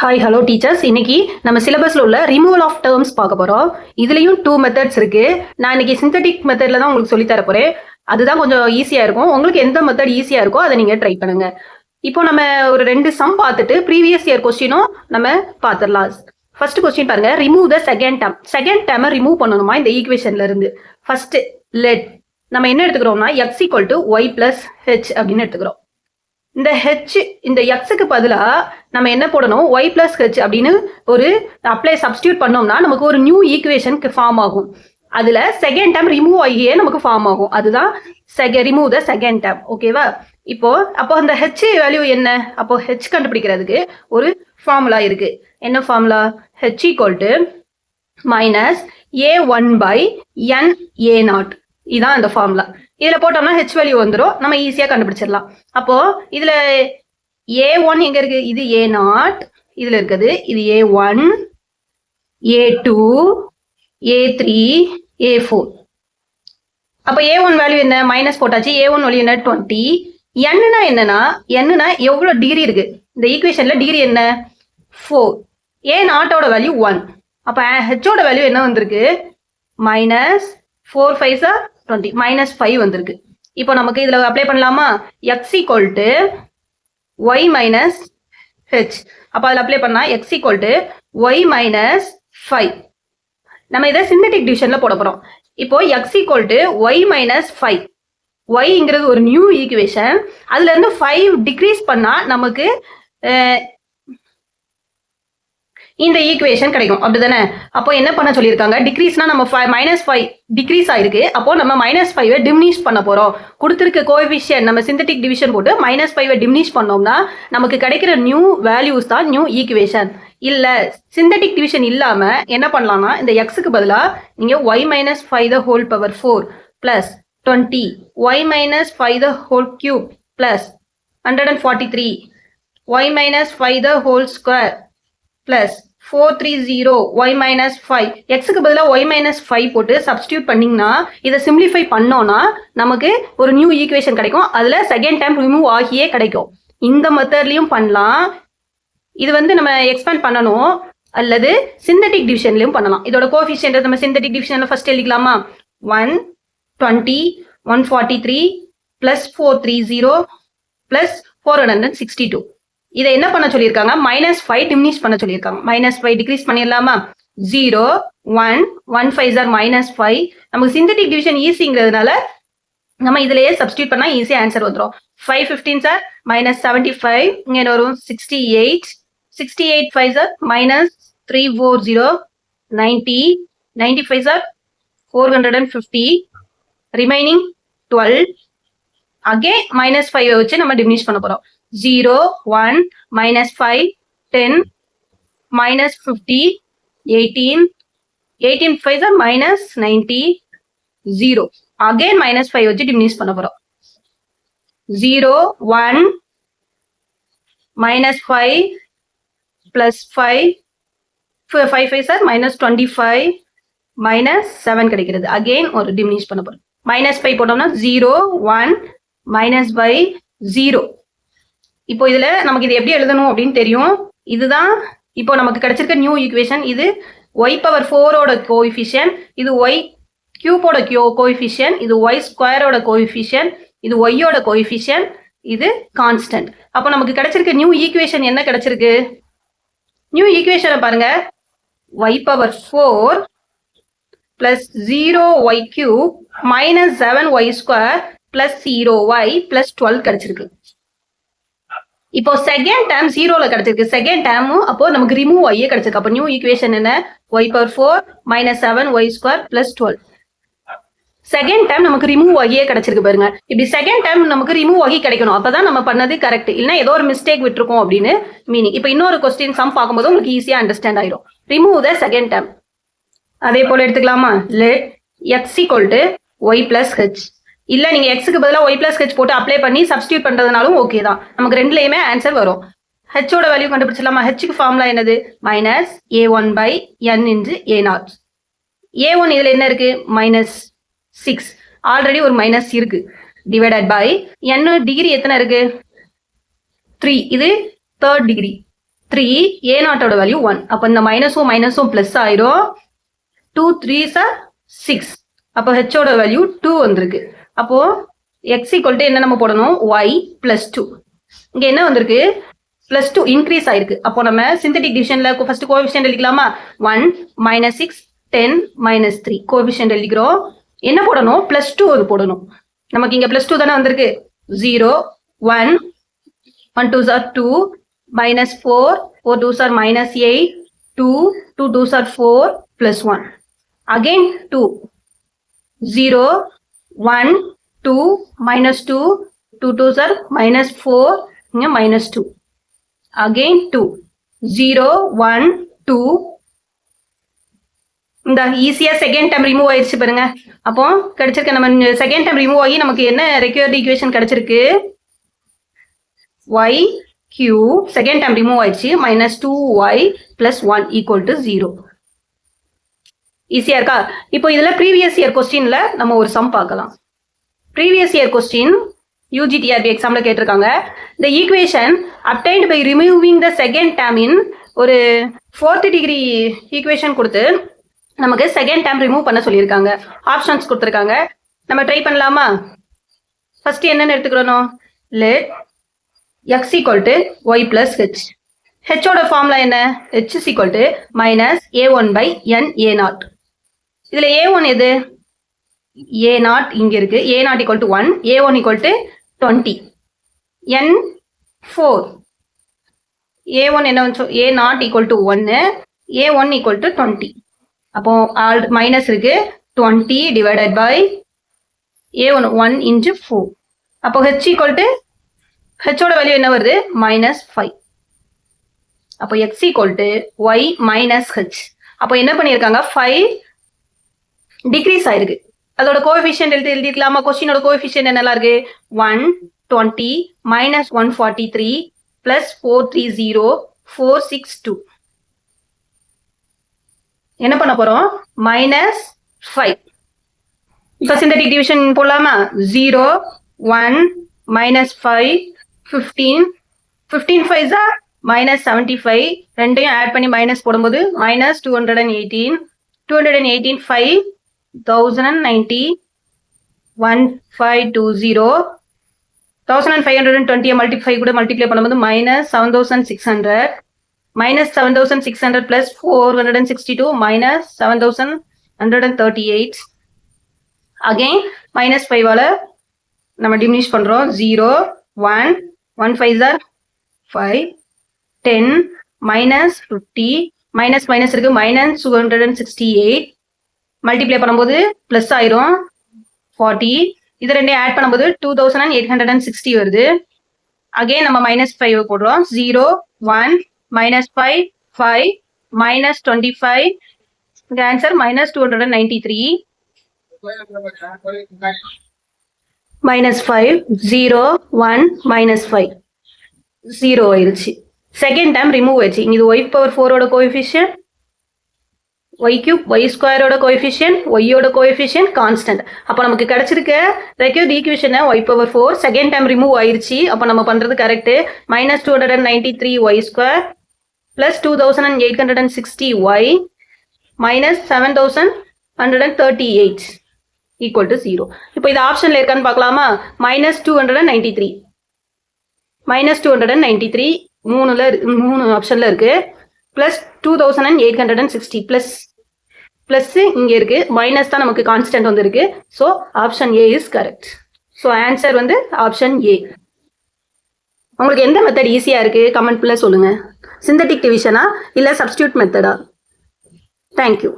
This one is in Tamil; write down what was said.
Hi hello teachers. இன்னைக்கு நம்ம சிலபஸ்ல உள்ள ரிமூவல் ஆஃப் டேர்ம்ஸ் பார்க்க போறோம். இதுலயும் 2 மெத்தட்ஸ் இருக்கு. நான் இன்னைக்கு சிந்தட்டிக் மெத்தட்ல தான் உங்களுக்கு சொல்லி தர போறேன். அதுதான் கொஞ்சம் ஈஸியா இருக்கும். உங்களுக்கு எந்த மெத்தட் ஈஸியா இருக்கோ அதை நீங்க ட்ரை பண்ணுங்க. இப்போ நம்ம ஒரு 2 சம் பார்த்துட்டு ப்ரீவியஸ் இயர் கொஸ்டினும் நம்ம பார்த்துடலாம். ஃபர்ஸ்ட் கொஸ்டின் பாருங்க. Remove the second term. Second டேர்மை ரிமூவ் பண்ணணுமா இந்த ஈக்குவேஷன்ல இருந்து. ஃபர்ஸ்ட் லெட் நம்ம என்ன எடுத்துக்கிறோம்னா x equal to y plus h அப்படின்னு எடுத்துக்கிறோம். இந்த ஹெச் இந்த எக்ஸுக்கு பதிலாக நம்ம என்ன போடணும், ஒய் பிளஸ் ஹெச் அப்படின்னு ஒரு அப்ளை சப்ஸ்டியூட் பண்ணோம்னா நமக்கு ஒரு நியூ ஈக்குவேஷனுக்கு ஃபார்ம் ஆகும். அதுல செகண்ட் டேர்ம் ரிமூவ் ஆகியே நமக்கு ஃபார்ம் ஆகும். அதுதான் ரிமூவ் த செகண்ட் டேர்ம். ஓகேவா? அப்போ அந்த ஹெச் வேல்யூ என்ன? அப்போ ஹெச் கண்டுபிடிக்கிறதுக்கு ஒரு ஃபார்முலா இருக்கு. என்ன formula? H equal to minus A1 by n A0. இதான் அந்த ஃபார்முலா. இதுல போட்டோம்னா ஹெச் வேல்யூ வந்துடும். நம்ம ஈஸியா கண்டுபிடிச்சிடலாம். அப்போ இதுல A1 எங்க இருக்கு? இது A0 இதுல இருக்குது. இது A1 A2 A3 A4. அப்ப A1 வேல்யூ என்ன? மைனஸ் போட்டாச்சு. A1 வேல்யூ என்ன? 20. என்னன்னா என்னன்னா என்னன்னா எவ்வளவு டிகிரி இருக்கு இந்த ஈக்குவேஷன்ல? டிகிரி என்ன? 4. A0ஓட வேல்யூ 1. அப்ப ஹெச்சோட வேல்யூ என்ன வந்திருக்கு? மைனஸ் 4 5 20 மைனஸ் 5 வந்திருக்கு. இப்போ நமக்கு இதுல அப்ளை பண்ணலாமா? x equal to y minus h. அப்போ அதில் அப்ளை பண்ணா x equal to y minus 5. நம்ம இதை சிந்தட்டிக் டிவிஷன்ல போட போறோம். இப்போ x equal to y minus 5. ஒய்ங்கிறது ஒரு நியூ ஈக்குவேஷன். அதுல இருந்து 5 டிக்ரீஸ் பண்ணா நமக்கு இந்த ஈக்குவேஷன் கிடைக்கும். அப்படிதானே? அப்போ என்ன பண்ண சொல்லியிருக்காங்க? டிக்ரீஸ்னா நம்ம மைனஸ் 5 டிக்ரீஸ் ஆயிருக்கு. அப்போ நம்ம மைனஸ் 5 டிமினிஷ் பண்ண போறோம். கொடுத்துருக்க கோஎஃபிஷியன்ட் நம்ம சிந்தட்டிக் டிவிஷன் போட்டு மைனஸ் 5 டிமினிஷ் பண்ணோம்னா நமக்கு கிடைக்கிற நியூ வேல்யூஸ் தான் நியூ ஈக்குவேஷன். இல்ல சிந்தட்டிக் டிவிஷன் இல்லாம என்ன பண்ணலாம்னா இந்த எக்ஸுக்கு பதிலா நீங்க y minus 5 the whole power 4 plus 20 y minus 5 the whole cube plus 143 y minus 5 the whole square plus 430 y minus 5. எக்ஸுக்கு பதிலாக y minus 5 போட்டு சப்ஸ்டியூட் பண்ணிங்கன்னா இதை சிம்பிளிஃபை பண்ணோம்னா நமக்கு ஒரு நியூ ஈக்குவேஷன் கிடைக்கும். அதில் செகண்ட் டைம் ரிமூவ் ஆகியே கிடைக்கும். இந்த மெத்தட்லையும் பண்ணலாம். இது நம்ம எக்ஸ்பேண்ட் பண்ணணும் அல்லது சிந்தட்டிக் டிவிஷன்லையும் பண்ணலாம். இதோட கோஎஃபிஷியன்ட் நம்ம சிந்தட்டிக் டிவிஷனில் ஃபர்ஸ்ட் எழுதிக்கலாமா? 120 143 plus 430 plus 462. இதை என்ன பண்ண சொல்லியிருக்காங்க? மைனஸ் 5 டிமினிஷ் பண்ண சொல்லியிருக்காங்க. மைனஸ் 5 டிக்ரீஸ் பண்ணிடலாமா? 0 1 1 5 சார் மைனஸ் 5. நமக்கு சிந்தட்டிக் டிவிஷன் ஈஸிங்கிறதுனால நம்ம இதுலயே சப்ஸ்டியூட் பண்ணா ஈஸியா ஆன்சர் வந்துடும். 5 15 சார் மைனஸ் 75. இங்க வரும் 68 68 5 sir minus 340 90 95 sir 450 remaining 12. Again minus 5 வச்சு நம்ம டிமினிஷ் பண்ண போறோம். 0 1 minus 5 10 minus 50 18 18 5 are minus 90 0. again minus 5 வச்சு டிமினிஷ் பண்ண போறோம். 0 1 minus 5 plus 5 5 5 are minus 25 minus 7 கிடைக்கிறது. again ஒரு டிமினிஷ் பண்ண போறோம். minus 5 போட்டோம்னா 0 1 minus by 0. இப்போ இதுல நமக்கு இது எப்படி எழுதணும் அப்படின்னு தெரியும். இதுதான் இப்போ நமக்கு கிடைச்சிருக்க நியூ ஈக்குவேஷன். இது ஒய் பவர் 4ஓட கோஎஃபிஷியன்ட், இது ஒய் கியூபோட கோஎஃபிஷியன்ட், இது ஒய் ஸ்கொயரோட கோஎஃபிஷியன்ட், இது ஒய்யோட கோஎஃபிஷியன்ட், இது கான்ஸ்டன்ட். அப்போ நமக்கு கிடைச்சிருக்க நியூ ஈக்குவேஷன் என்ன கிடைச்சிருக்கு? நியூ ஈக்குவேஷனை பாருங்க. Y power 4 plus 0y cube minus 7y square plus 0y plus 12 கிடைச்சிருக்கு. இப்போ செகண்ட் டேர்ம் 0ல கிடைச்சிருக்கு. செகண்ட் டேர்மும் அப்போ நமக்கு ரிமூவ் ஆகியே கிடைச்சிருக்கு. அப்போ நியூ ஈக்குவேஷன் என்ன? Y power 4 minus 7y square plus 12. Second time நமக்கு ரிமூவ் ஆகியே கிடைச்சிருக்கு பாருங்க. இப்படி செகண்ட் டைம் நமக்கு ரிமூவ் ஆகி கிடைக்கணும். அப்பதான் நம்ம பண்ணது கரெக்ட். இல்லைன்னா ஏதோ ஒரு மிஸ்டேக் விட்டுருக்கோம் அப்படின்னு மீனிங். இப்போ இன்னொரு கொஸ்டின் சம் பார்க்கும்போது உங்களுக்கு ஈஸியா அண்டர்ஸ்டாண்ட் ஆயிரும். Remove the second time. அதே போல எடுத்துக்கலாமா? Let x equal to y plus h. இல்ல நீங்க எக்ஸுக்கு பதிலாக ஒய் பிளஸ் ஹெச் போட்டு அப்ளை பண்ணி சப்ஸ்டியூட் பண்றதுனாலும் ஓகே தான். நமக்கு ரெண்டுலயுமே ஆன்சர் வரும். ஹெச்சோட வேல்யூ கண்டுபிடிச்சிடலாமா? ஹெச்சுக்கு ஃபார்முலா என்னது? Minus A1 by n into A0. A1 இதுல என்ன இருக்கு? மைனஸ் 6. ஆல்ரெடி ஒரு மைனஸ் இருக்கு. டிவைடட் பை n டிகிரி எத்தனை இருக்கு? 3. இது தேர்ட் டிகிரி. 3, a நாட்டோட வேல்யூ 1. அப்போ இந்த மைனஸும் ப்ளஸ் ஆயிரும். 2 3s are 6. அப்போ ஹெச்சோட வேல்யூ 2 வந்திருக்கு. அப்போ x ஈக்குவல் டு என்ன நம்ம போடணும், y + 2. இங்க என்ன வந்திருக்கு, +2 இன்க்ரீஸ் ஆயிருக்கு. அப்போ நம்ம சிந்தட்டிக் டிவிஷன்ல ஃபர்ஸ்ட் கோஎஃபிஷியன்ட் எழுதிக்கலாமா, 1 -6 10 -3 கோஎஃபிஷியன்ட் எழுதிக்கிறோம். என்ன போடணும், +2 அது போடணும். நமக்கு இங்க +2 தானே வந்திருக்கு. 0 1 1 2s are 2 -4 4 2s are -8 2 2 2s are 4 +1 again 2 0 1 2 -2 2 2s are -4 இங்க -2 again 2 0 1 2. இந்த ஈஸியா செகண்ட் டைம் ரிமூவ் ஆயிடுச்சு பாருங்க. அப்போ கிடைச்சிருக்க நம்ம செகண்ட் டைம் ரிமூவ் ஆகி நமக்கு என்ன ரெக்வயர்ட் ஈக்குவேஷன் கிடைச்சிருக்கு, y cube second time remove ஆயிடுச்சு -2y + 1 = 0. ஈஸியா இருக்கா? இப்போ இதுல ப்ரீவியஸ் இயர் கொஸ்டின்ல நம்ம ஒரு சம் பார்க்கலாம். ப்ரீவியஸ் இயர் கொஸ்டின் UGTRB எக்ஸாம்ல கேட்டிருக்காங்க. the equation obtained by removing the second term in ஒரு 4th டிகிரி ஈக்குவேஷன் கொடுத்து நமக்கு செகண்ட் டைம் ரிமூவ் பண்ண சொல்லியிருக்காங்க. ஆப்ஷன்ஸ் கொடுத்துருக்காங்க. நம்ம ட்ரை பண்ணலாமா? ஃபர்ஸ்ட் என்னன்னு எடுத்துக்கிறோம், let x = y + h. ஹெச்சோட formula என்ன, h = -a1/n a0. இதுல a1 எது, a0 இங்க இருக்கு. a0 = 1, a1 = 20, n 4. a1 என்ன வந்து a0 = 1, a1 = 20. அப்போ மைனஸ் இருக்கு. 20 divided by a1 1 × 4. அப்போ h = ஹெச்சோட வேல்யூ என்ன வருது, -5. அப்போ x = y - h. அப்போ என்ன பண்ணியிருக்காங்க, 5 டிக்ரீஸ் ஆயிருக்கு. அதோட கோஎஃபிஷியன்ட் எழுதிக்கலாமா? கொஸ்டினோட கோஎஃபிஷியன்ட் என்னெல்லாம் இருக்கு, 1 20 -143 + 430 462. என்ன பண்ண போறோம், -5. இப்போ சிந்தட்டிக் டிவிஷன் போடலாமா? 0 1 -5 15 15 5s are -75. ரெண்டையும் ஆட் பண்ணி மைனஸ் போடும்போது -218 218 5 1090 1520 1520 மல்டிப்ளை கூட மல்டிப்ளை பண்ணும்போது -7600 -7600 + 462 -7138. அகைன் -5ஆல நம்ம டிமினிஷ் பண்றோம். 0 1 1 5s are 5 10 -50 மைனஸ் இருக்கு -268 மல்டிப்ளை பண்ணும்போது பிளஸ் ஆயிரும் 40. இது ரெண்டையும் ஆட் பண்ணும்போது 2860 வருது. அகைன் நம்ம -5 போடுறோம். 0 1 -5 5 -25. இந்த ஆன்சர் -293. -5 0 1 -5 0 ஆயிடுச்சு. செகண்ட் டைம் ரிமூவ் ஆயிடுச்சு. இது y⁴ ஓட கோஎஃபிஷியன்ட், y³ y² ஓட கோஎஃபிஷியன்ட், y ஓட கோஎஃபிஷியன்ட் கான்ஸ்டன்ட். அப்போ நமக்கு கிடைச்சிருக்க ரெக்வயர்ட் ஈக்குவேஷனை y⁴ செகண்ட் டைம் ரிமூவ் ஆயிடுச்சு. அப்போ நம்ம பண்றது கரெக்ட். -293 y² + 2860y -7138 = 0. இப்போ இது ஆப்ஷன்ல இருக்கான்னு பார்க்கலாமா? -293 மூணு ஆப்ஷன்ல இருக்கு. +2860 பிளஸ் இங்க இருக்கு, மைனஸ் தான் நமக்கு கான்ஸ்டன்ட் வந்து இருக்கு. So option A is correct. So answer வந்து ஆப்ஷன் ஏ. உங்களுக்கு எந்த மெத்தட் ஈஸியா இருக்கு கமெண்ட்ல சொல்லுங்க. சிந்தட்டிக் டிவிஷனா இல்ல சப்ஸ்டியூட் மெத்தடா? தேங்க்யூ.